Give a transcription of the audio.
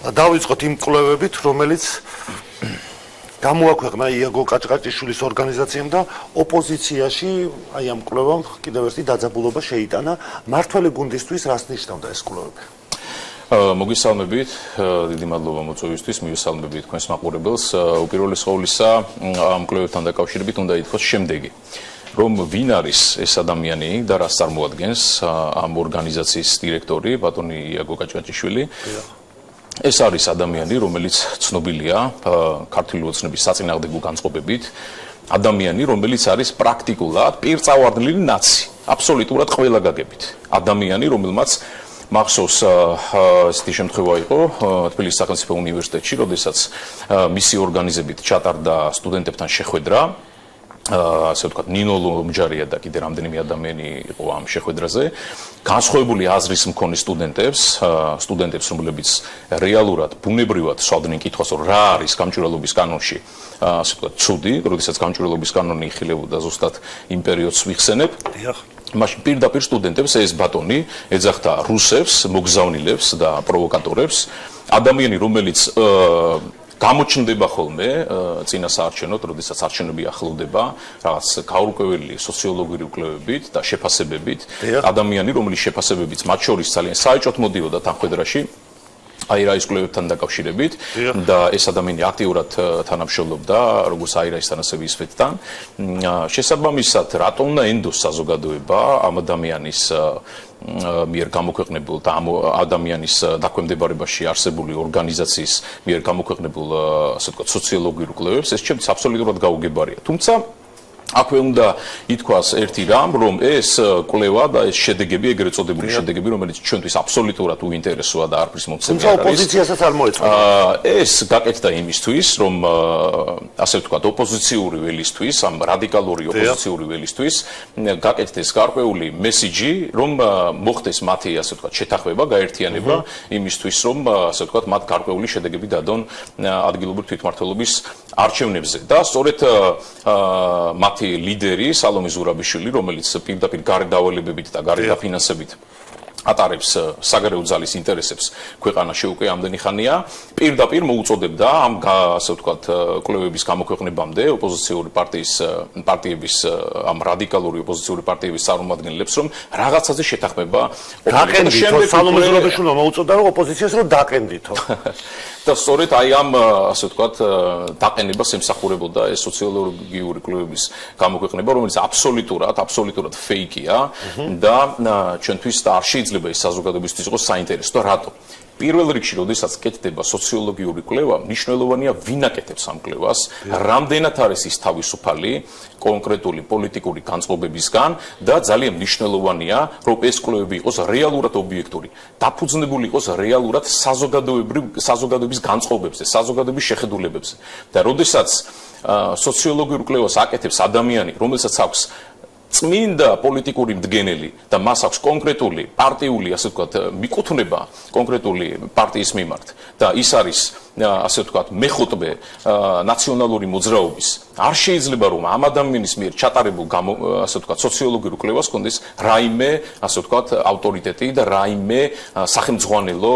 დავიწყოთ იმ კვლევებით, რომელიც გამოაქვეყნა იაგო კაჭკაჭიშვილის ორგანიზაციამ და ოპოზიციაში აი ამ კვლევამ კიდევ ერთი დაძაბულობა შეიტანა. მართველი გუნდისთვის რას ნიშნავდა ეს კვლევები? მოგესალმებით, დიდი მადლობა მოწვევისთვის, მივესალმებით თქვენს მაყურებელს. უპირველეს ყოვლისა, ამ კვლევებთან დაკავშირებით უნდა ითქვას შემდეგი, რომ ვინ არის ეს ადამიანი და რას წარმოადგენს ამ ორგანიზაციის დირექტორი, ბატონი იაგო კაჭკაჭიშვილი. ეს არის ადამიანი, რომელიც ცნობილია ქართული ოცნების საწინააღმდეგო განწყობებით, ადამიანი, რომელიც არის პრაქტიკულად პირწავარდნილი ნაცი, აბსოლუტურად ყველა გაგებით. ადამიანი, რომელმაც მახსოვს ესეთი შემთხვევა იყო თბილისის სახელმწიფო უნივერსიტეტში, როდესაც მისი ორგანიზებით ჩატარდა სტუდენტებთან შეხვედრა, ასე ვთქვათ, ნინო ლომჯარია და კიდე რამდენიმე ადამიანი იყო ამ შეხვედრაზე. განსხვავებული აზრის მქონე სტუდენტებს, რომლებიც რეალურად, ბუნებრივად სვავდნენ კითხვას, რომ რა არის გამჭვირვალობის კანონში, ასე ვთქვათ, ცუდი, როდესაც გამჭვირვალობის კანონი იხილებოდა ზუსტად იმ პერიოდს ვიხსენებ. მაშინ პირდაპირ სტუდენტებს ეს ბატონი ეძახდა რუსებს, მოგზავნილებს და პროვოკატორებს, ადამიანი, რომელიც გამოჩნდება ხოლმე წინა საარჩევნოდ, როდესაც არჩევნები ახლოვდება, რაღაც გაურკვეველი სოციოლოგიური კვლევებით და შეფასებებით, ადამიანი, რომლის შეფასებებიც მათ შორის ძალიან საეჭვოდ მოდიოდა თანხმდრაში, აირაის კვლევებთან დაკავშირებით და ეს ადამიანი აქტიურად თანამშრომლობდა როგორც აირაისთან ასევე ისვეთთან. შესაბამისად, რატომ უნდა ენდოს საზოგადოება ამ ადამიანის მიერ გამოქვეყნებულ და ამ ადამიანის დაქვემდებარებაში არსებული ორგანიზაციის მიერ გამოქვეყნებულ, ასე ვთქვათ, სოციოლოგიურ კვლევებს, ეს ჩემთვის აბსოლუტურად გაუგებარია. თუმცა აქვე უნდა ითქვას ერთი რამ, რომ ეს კვლევა და ეს შედეგები, ეგრეთ წოდებული შედეგები, რომელიც ჩვენთვის აბსოლუტურად უინტერესოა და არაფრის მომცემი არ არის. ოპოზიციასაც არ მოეწყო. ეს გაკეთდა იმისთვის, რომ ასე ვთქვათ, ოპოზიციური ველისთვის, ამ რადიკალური ოპოზიციური ველისთვის გაკეთდეს გარკვეული მესიჯი, რომ მოხდეს მათი, ასე ვთქვათ, შეთანხმება, გაერთიანება იმისთვის, რომ ასე ვთქვათ, მათ გარკვეული შედეგები დადონ ადგილობრივ თვითმმართველობის არჩევნებზე და სწორედ მათი ლიდერი სალომე ზურაბიშვილი, რომელიც პირდაპირ გარეთ დავალებებით და გარეთ დაფინანსებით ატარებს საგარეო ძალის ინტერესებს ქვეყანაში უკვე ამდენი ხანია, პირდაპირ მოუწოდებდა ამ ასე ვთქვათ კვლევების გამოქვეყნებამდე ოპოზიციური პარტიების ამ რადიკალური ოპოზიციური პარტიების წარმომადგენლებს, რომ რაღაცაზე შეთანხმება გაყენდითო. სალომე ზურაბიშვილმა მოუწოდა, რომ ოპოზიციას რომ დაყენდითო. და სწორედ აი ამ ასე ვთქვათ დაყენებას ემსახურებოდა ეს სოციოლოგიური კვლევების გამოქვეყნება, რომელიც აბსოლუტურად ფეიკია და ჩვენთვის არ შეიძლება ეს საზოგადოებისთვის იყოს საინტერესო. და რატო? პირველ რიგში, როდესაც კეთდება სოციოლოგიური კვლევა, მნიშვნელოვანია ვინ აკეთებს ამ კვლევას, რამდენად არის ის თავისუფალი კონკრეტული პოლიტიკური განწყობებისგან და ძალიან მნიშვნელოვანია, რომ ეს კვლევები იყოს რეალურად ობიექტური, დაფუძნებული იყოს რეალურად საზოგადოების განწყობებზე, საზოგადოების შეხედულებებზე. და როდესაც სოციოლოგიურ კვლევას აკეთებს ადამიანი, რომელსაც აქვს წმინდა პოლიტიკური მდგენელი და მას აქვს კონკრეტული პარტიული, ასე ვთქვათ, მიკუთვნება კონკრეტული პარტიის მიმართ და ის არის, ასე ვთქვათ, მეხუთბე ნაციონალური მოძრაობის, არ შეიძლება რომ ამ ადამიანის მიერ ჩატარებულ, ასე ვთქვათ, სოციოლოგიურ კვლევას კონდეს რაიმე, ასე ვთქვათ, ავტორიტეტი და რაიმე სახელმძღვანელო